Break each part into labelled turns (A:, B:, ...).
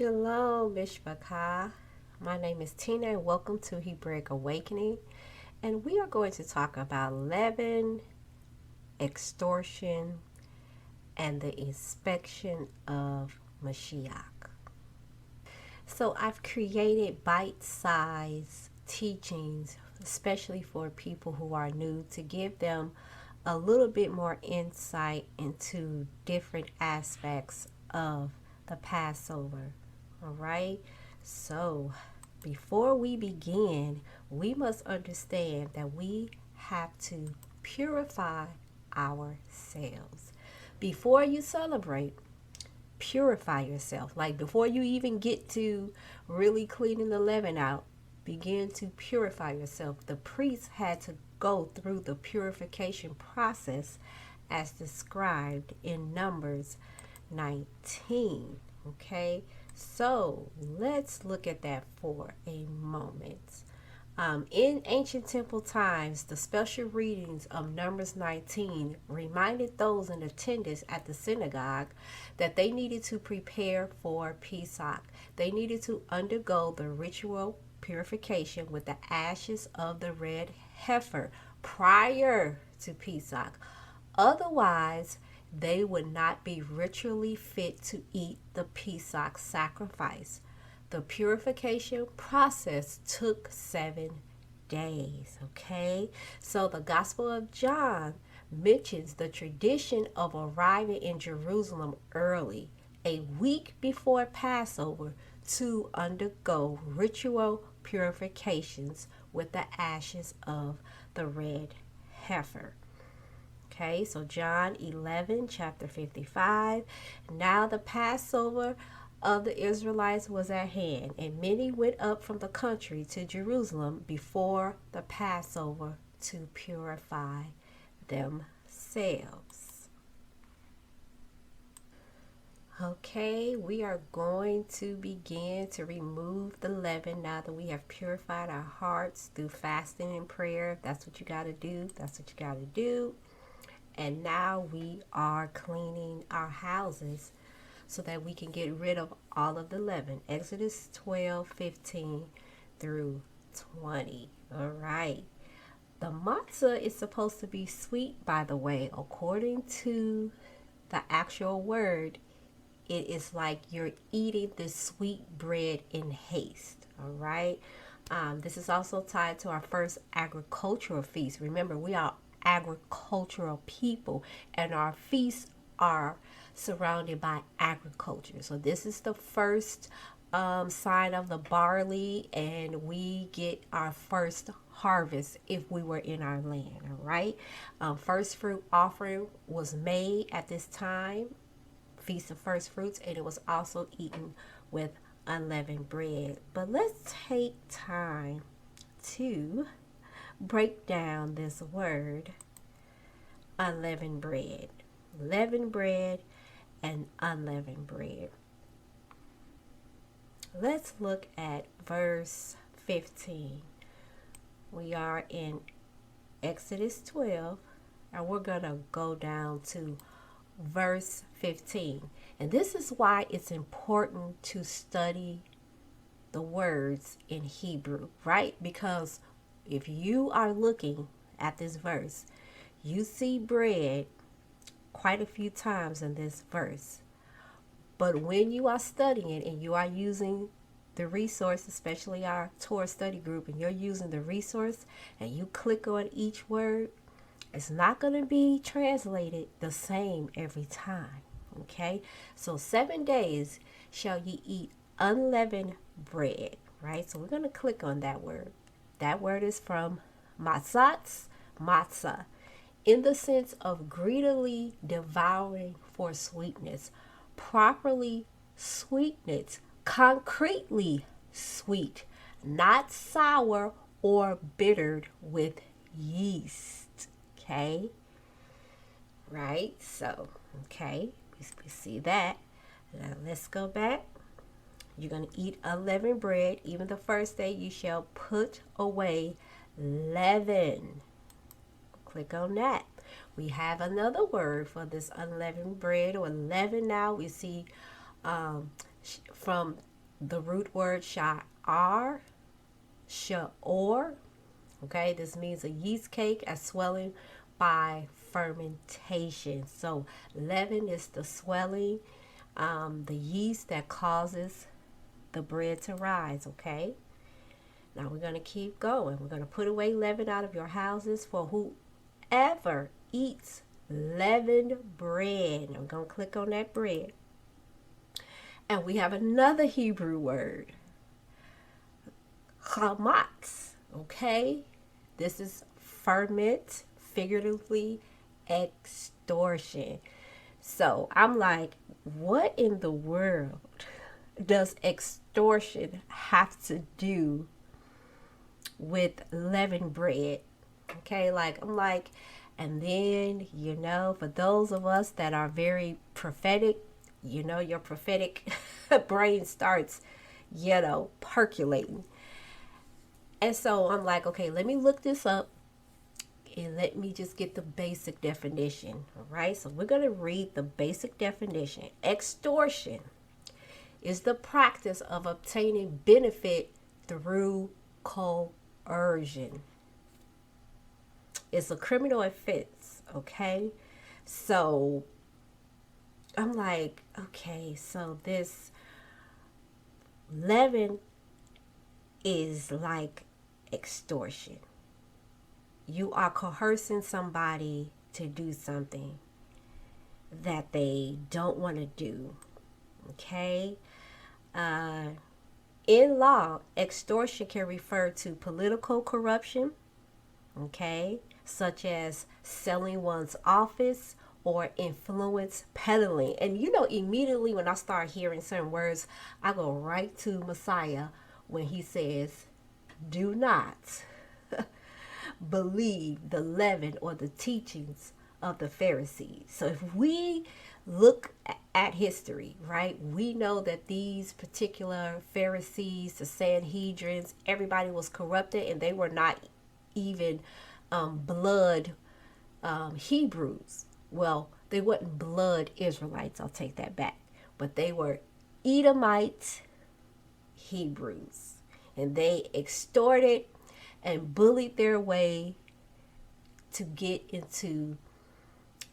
A: Shalom, Mishpachah. My name is Tina and welcome to Hebraic Awakening. And we are going to talk about leaven, extortion, and the inspection of Mashiach. So I've created bite-sized teachings, especially for people who are new, to give them a little bit more insight into different aspects of the Passover. All right. So before we begin, we must understand that we have to purify ourselves. Before you celebrate, purify yourself. Like before you even get to really cleaning the leaven out, begin to purify yourself. The priests had to go through the purification process as described in Numbers 19. Okay, so let's look at that for a moment. In ancient temple times, the special readings of Numbers 19 reminded those in attendance at the synagogue that they needed to prepare for Pesach. They needed to undergo the ritual purification with the ashes of the red heifer prior to Pesach. Otherwise, they would not be ritually fit to eat the Pesach sacrifice. The purification process took 7 days, okay? So the Gospel of John mentions the tradition of arriving in Jerusalem early, a week before Passover, to undergo ritual purifications with the ashes of the red heifer. Okay, so John 11, chapter 55. Now the Passover of the Israelites was at hand, and many went up from the country to Jerusalem before the Passover to purify themselves. Okay, we are going to begin to remove the leaven now that we have purified our hearts through fasting and prayer. If that's what you got to do, that's what you got to do. And now we are cleaning our houses so that we can get rid of all of the leaven. Exodus 12:15 through 20. All right. The matzah is supposed to be sweet, by the way. According to the actual word, it is like you're eating this sweet bread in haste. All right. This is also tied to our first agricultural feast. Remember, we are agricultural people, and our feasts are surrounded by agriculture. So this is the first sign of the barley, and we get our first harvest if we were in our land. All right. First fruit offering was made at this time, feast of first fruits, and it was also eaten with unleavened bread. But let's take time to break down this word, unleavened bread. Leavened bread and unleavened bread. Let's look at verse 15. We are in Exodus 12, and we're going to go down to verse 15. And this is why it's important to study the words in Hebrew, right? Because if you are looking at this verse, you see bread quite a few times in this verse. But when you are studying it and you are using the resource, especially our Torah study group, and you're using the resource and you click on each word, it's not going to be translated the same every time. Okay? So 7 days shall ye eat unleavened bread, right? So we're going to click on that word. That word is from matzah, in the sense of greedily devouring for sweetness, properly sweetness, concretely sweet, not sour or bittered with yeast. Okay, right? So, okay, we see that. Now let's go back. You're going to eat unleavened bread. Even the first day you shall put away leaven. Click on that. We have another word for this unleavened bread or leaven now. We see from the root word sha'ar, sha'or. Okay, this means a yeast cake as swelling by fermentation. So leaven is the swelling, the yeast that causes the bread to rise. Okay, now we're going to keep going. We're going to put away leaven out of your houses, for whoever eats leavened bread. I'm going to click on that bread. And we have another Hebrew word, chametz. Okay, this is ferment, figuratively extortion. So I'm like, what in the world does extortion have to do with leavened bread? Okay, like I'm like, and then, for those of us that are very prophetic, your prophetic brain starts, percolating. And so I'm like, okay, let me look this up and let me just get the basic definition. All right, so we're going to read the basic definition. Extortion is the practice of obtaining benefit through coercion. It's a criminal offense, okay? So I'm like, okay, so this leaven is like extortion. You are coercing somebody to do something that they don't want to do, okay? In law, extortion can refer to political corruption, okay, such as selling one's office or influence peddling. And immediately when I start hearing certain words, I go right to Messiah when he says, do not believe the leaven or the teachings of the Pharisees. So if we look at history, right, we know that these particular Pharisees, the Sanhedrins, everybody was corrupted, and they were not even blood Hebrews. Well, they weren't blood Israelites, I'll take that back, but they were Edomite Hebrews, and they extorted and bullied their way to get into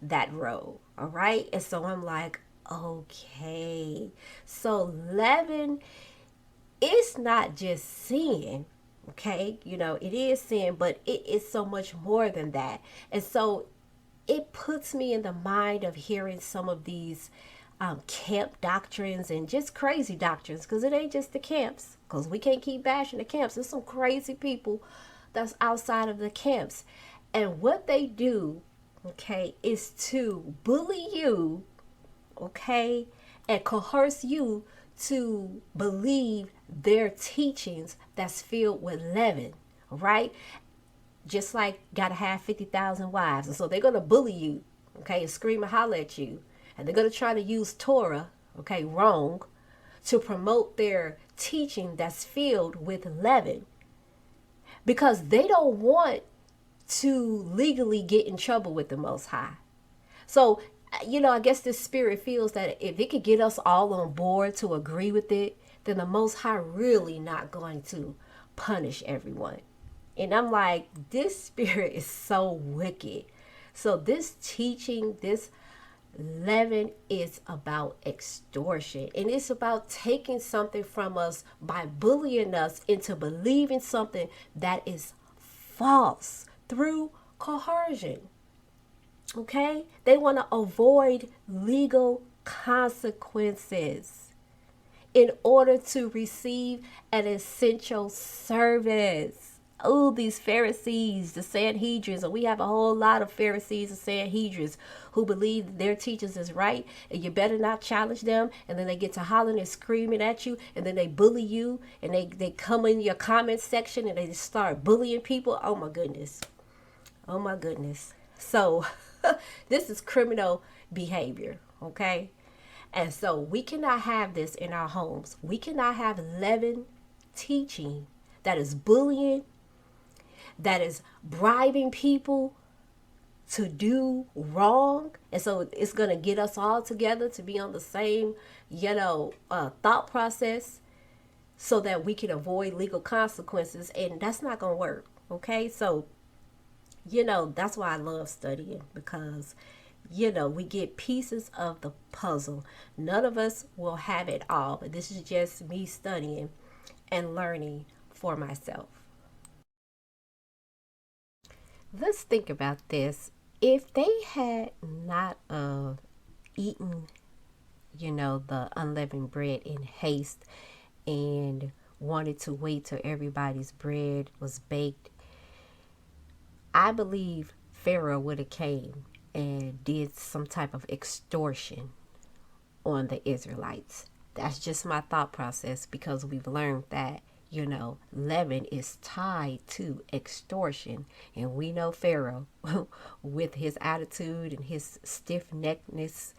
A: that role. All right, and so I'm like, okay, so leaven is not just sin. Okay, it is sin, but it is so much more than that. And so it puts me in the mind of hearing some of these camp doctrines and just crazy doctrines, because it ain't just the camps, because we can't keep bashing the camps. There's some crazy people that's outside of the camps. And what they do, okay, is to bully you, okay, and coerce you to believe their teachings that's filled with leaven, right? Just like gotta have 50,000 wives. And so they're gonna bully you, okay, and scream and holler at you. And they're gonna try to use Torah, okay, wrong, to promote their teaching that's filled with leaven. Because they don't want to legally get in trouble with the Most High. So, I guess this spirit feels that if it could get us all on board to agree with it, then the Most High really not going to punish everyone. And I'm like, this spirit is so wicked. So this teaching, this leaven is about extortion. And it's about taking something from us by bullying us into believing something that is false through coercion. Okay? They want to avoid legal consequences in order to receive an essential service. Oh, these Pharisees, the Sanhedrins, and we have a whole lot of Pharisees and Sanhedrins who believe their teachers is right, and you better not challenge them. And then they get to hollering and screaming at you, and then they bully you, and they come in your comment section and they just start bullying people. Oh my goodness. Oh my goodness. So this is criminal behavior, okay? And so we cannot have this in our homes. We cannot have leaven teaching that is bullying, that is bribing people to do wrong. And so it's going to get us all together to be on the same, thought process. so that we can avoid legal consequences, and that's not going to work. Okay, so that's why I love studying, because we get pieces of the puzzle. None of us will have it all, but this is just me studying and learning for myself. Let's think about this. If they had not eaten, the unleavened bread in haste and wanted to wait till everybody's bread was baked, I believe Pharaoh would have came and did some type of extortion on the Israelites. That's just my thought process, because we've learned that, leaven is tied to extortion. And we know Pharaoh, with his attitude and his stiff neckedness,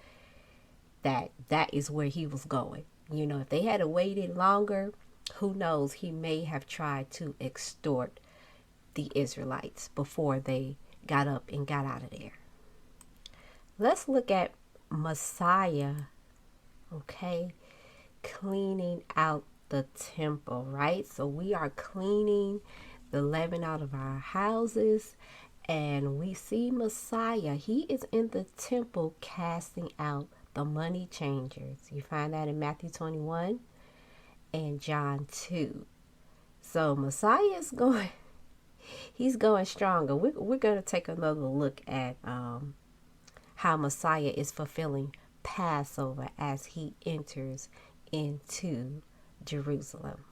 A: that is where he was going. If they had waited longer, who knows, he may have tried to extort the Israelites before they got up and got out of there. Let's look at Messiah, okay, cleaning out the temple, right? So we are cleaning the leaven out of our houses, and we see Messiah. He is in the temple casting out the money changers. You find that in Matthew 21 and John 2. So Messiah is going, he's going stronger. We're going to take another look at how Messiah is fulfilling Passover as he enters into Jerusalem.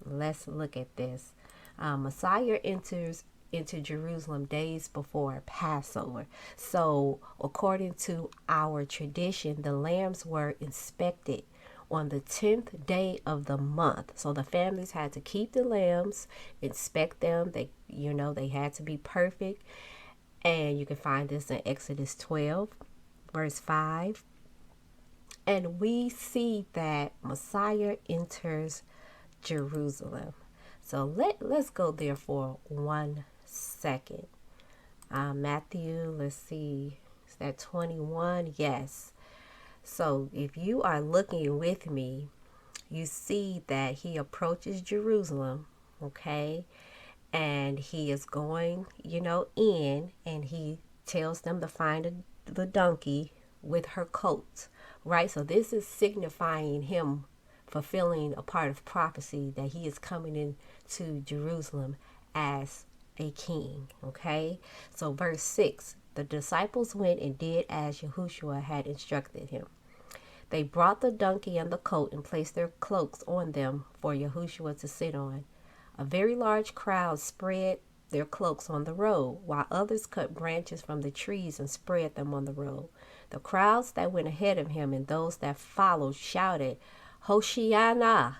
A: Let's look at this. Messiah enters into Jerusalem days before Passover. So according to our tradition, the lambs were inspected on the 10th day of the month. So the families had to keep the lambs, inspect them. They had to be perfect. And you can find this in Exodus 12, verse 5. And we see that Messiah enters Jerusalem. So let's go there for 1 second. Matthew, let's see, is that 21? Yes. So if you are looking with me, you see that he approaches Jerusalem, okay? And he is going, in, and he tells them to find the donkey with her coat, right? So this is signifying him fulfilling a part of prophecy that he is coming into Jerusalem as a king, okay? So verse 6, the disciples went and did as Yahushua had instructed him. They brought the donkey and the coat and placed their cloaks on them for Yahushua to sit on. A very large crowd spread their cloaks on the road, while others cut branches from the trees and spread them on the road. The crowds that went ahead of him and those that followed shouted, Hoshiana,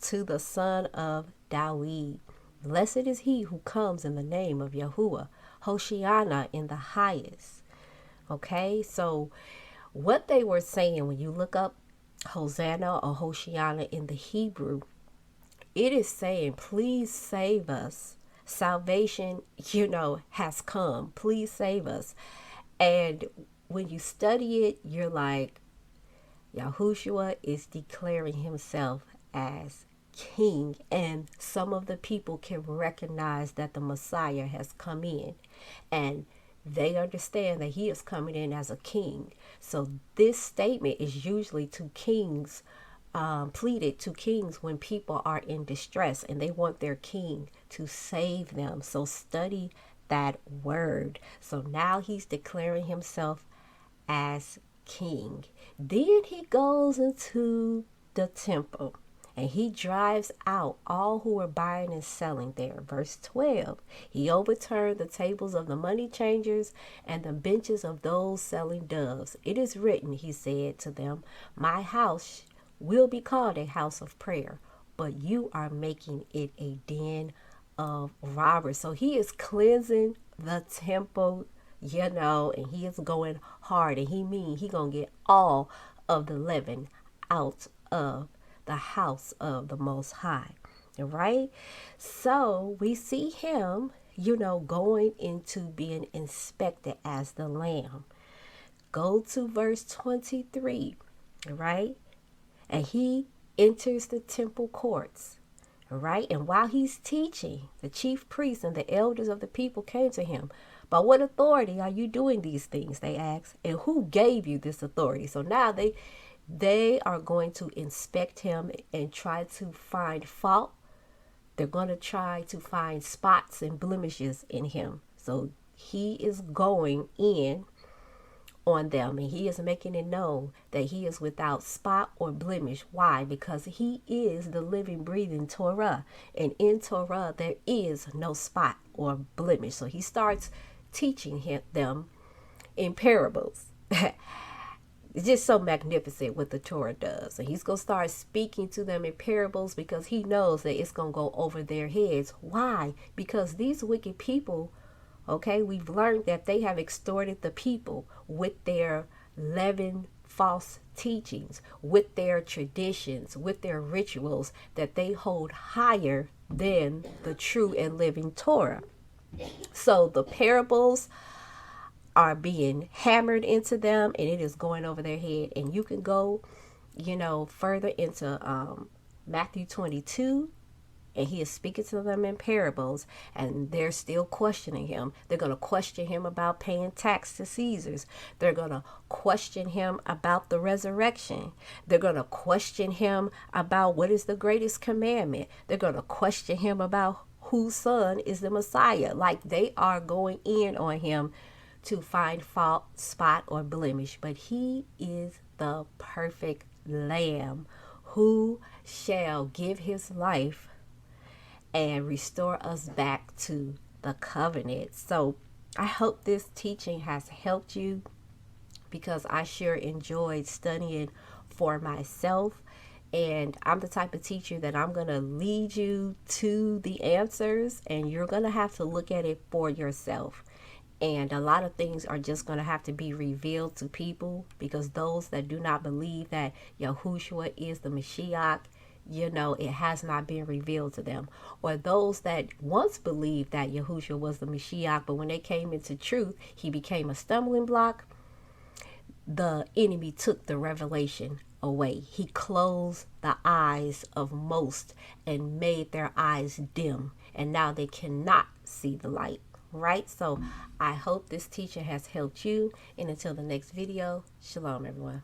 A: to the son of Dawid. Blessed is he who comes in the name of Yahuwah. Hoshiana in the highest. Okay, so what they were saying, when you look up Hosanna or Hoshiana in the Hebrew, it is saying, please save us. Salvation, has come. Please save us. And when you study it, you're like, Yahushua is declaring himself as king, and some of the people can recognize that the Messiah has come in, and they understand that he is coming in as a king. So this statement is usually to kings, pleaded to kings when people are in distress and they want their king to save them. So study that word. So now he's declaring himself as king. Then he goes into the temple and he drives out all who were buying and selling there. Verse 12, he overturned the tables of the money changers and the benches of those selling doves. It is written, he said to them, my house will be called a house of prayer, but you are making it a den of robbers. So he is cleansing the temple, and he is going hard, and he gonna get all of the leaven out of the house of the Most High, right? So we see him, going into being inspected as the Lamb. Go to verse 23, right? And he enters the temple courts, right? And while he's teaching, the chief priests and the elders of the people came to him. By what authority are you doing these things? They asked. And who gave you this authority? So now they are going to inspect him and try to find fault. They're going to try to find spots and blemishes in him. So he is going in on them, and he is making it known that he is without spot or blemish. Why? Because he is the living, breathing Torah, and in Torah there is no spot or blemish. So he starts teaching them in parables. It's just so magnificent what the Torah does. And he's going to start speaking to them in parables because he knows that it's going to go over their heads. Why? Because these wicked people, okay, we've learned that they have extorted the people with their leaven false teachings, with their traditions, with their rituals that they hold higher than the true and living Torah. So the parables are being hammered into them, and it is going over their head. And you can go, further into Matthew 22, and he is speaking to them in parables, and they're still questioning him. They're going to question him about paying tax to Caesars. They're going to question him about the resurrection. They're going to question him about what is the greatest commandment. They're going to question him about whose son is the Messiah. Like, they are going in on him to find fault, spot, or blemish. But he is the perfect Lamb who shall give his life and restore us back to the covenant. So I hope this teaching has helped you, because I sure enjoyed studying for myself. And I'm the type of teacher that I'm going to lead you to the answers, and you're going to have to look at it for yourself. And a lot of things are just going to have to be revealed to people, because those that do not believe that Yahushua is the Mashiach, it has not been revealed to them. Or those that once believed that Yahushua was the Mashiach, but when they came into truth, he became a stumbling block. The enemy took the revelation away. He closed the eyes of most and made their eyes dim, and now they cannot see the light. Right? So I hope this teaching has helped you. And until the next video, shalom, everyone.